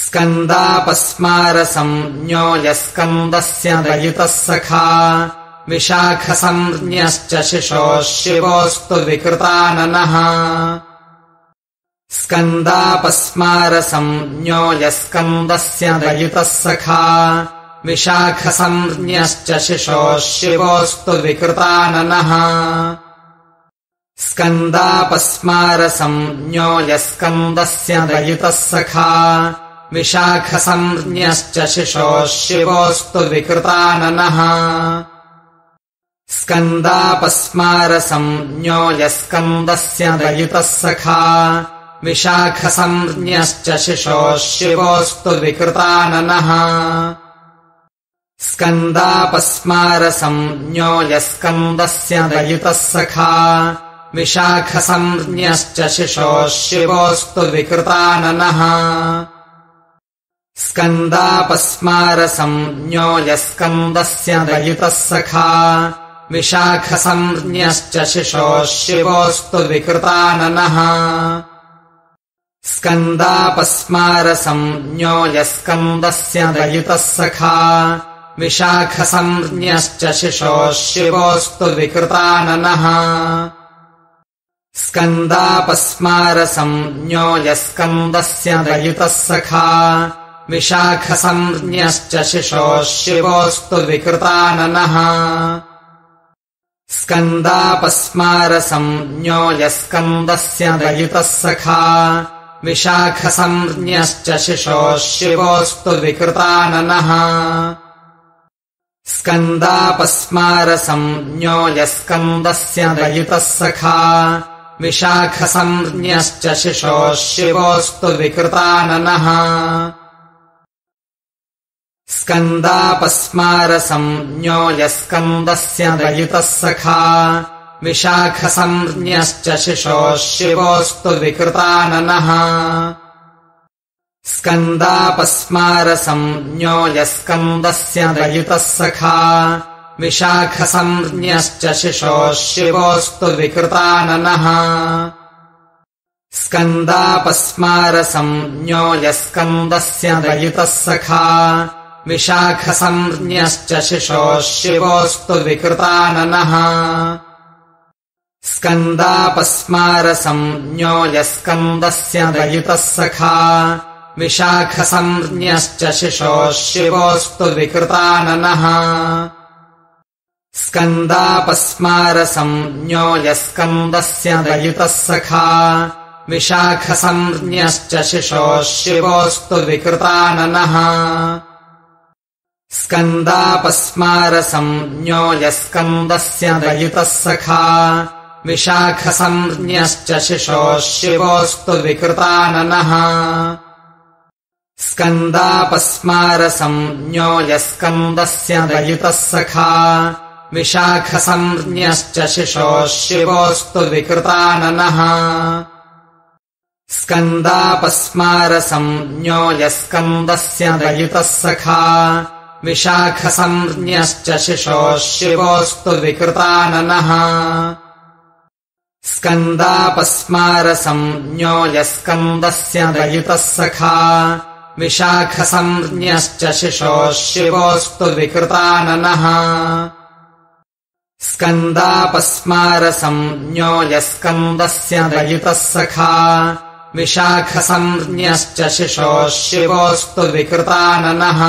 स्कन्दापस्मारसंज्ञो यस्कन्दस्य दयितः सखा विशाखसंज्ञश्च शिशोः शिवोऽस्तु विकृताननः स्कन्दापस्मारसंज्ञो यस्कन्दस्य दयितः सखा विशाखसंज्ञश्च शिशोः शिवोऽस्तु विकृताननः स्कन्दापस्मारसंज्ञो यस्कन्दस्य दयितः सखा विशाखसंज्ञश्च शिशोः शिवोऽस्तु विकृताननः स्कन्दापस्मारसंज्ञो यस्कन्दस्य दयितः सखा विशाखसंज्ञश्च शिशोः शिवोऽस्तु विकृताननः स्कन्दापस्मारसंज्ञो यस्कन्दस्य दयितः सखा विशाखसंज्ञश्च शिशोः शिवोऽस्तु विकृताननः स्कन्दापस्मारसंज्ञो यस्कन्दस्य दयितः सखा विशाखसंज्ञश्च शिशोः शिवोऽस्तु विकृताननः स्कन्दापस्मारसंज्ञो यस्कन्दस्य दयितः सखा विशाखसंज्ञश्च शिशोः शिवोऽस्तु विकृताननः स्कन्दापस्मारसंज्ञो यस्कन्दस्य दयितः सखा विशाखसंज्ञश्च शिशोः शिवोऽस्तु विकृताननः स्कन्दापस्मारसंज्ञो यस्कन्दस्य दयितः सखा विशाखसंज्ञश्च शिशोः शिवोऽस्तु विकृताननः स्कन्दापस्मारसंज्ञो यस्कन्दस्य दयितः सखा विशाखसंज्ञश्च शिशोः शिवोऽस्तु विकृताननः स्कन्दापस्मारसंज्ञो यस्कन्दस्य दयितः सखा विशाखसंज्ञश्च शिशोः शिवोऽस्तु विकृताननः स्कन्दापस्मारसंज्ञो यस्कन्दस्य दयितः सखा विशाखसंज्ञश्च शिशोः शिवोऽस्तु विकृताननः स्कन्दापस्मारसंज्ञो यस्कन्दस्य दयितः सखा विशाखसंज्ञश्च शिशोः शिवोऽस्तु विकृताननः स्कन्दापस्मारसंज्ञो यस्कन्दस्य दयितः सखा विशाखसंज्ञश्च शिशोः शिवोऽस्तु विकृताननः स्कन्दापस्मारसंज्ञो यस्कन्दस्य दयितः सखा विशाखसंज्ञश्च शिशोः शिवोऽस्तु विकृताननः स्कन्दापस्मारसंज्ञो यस्कन्दस्य दयितः सखा विशाखसंज्ञश्च शिशोः शिवोऽस्तु विकृताननः स्कन्दापस्मारसंज्ञो यस्कन्दस्य दयितः सखा विशाखसंज्ञश्च शिशोः शिवोऽस्तु विकृताननः स्कन्दापस्मारसंज्ञो यस्कन्दस्य दयितः सखा विशाखसंज्ञश्च शिशोः शिवोऽस्तु विकृताननः स्कन्दापस्मारसंज्ञो यस्कन्दस्य दयितः सखा विशाखसंज्ञश्च शिशोः शिवोऽस्तु विकृताननः स्कन्दापस्मारसंज्ञो यस्कन्दस्य दयितः सखा विशाखसंज्ञश्च शिशोः शिवोऽस्तु विकृताननः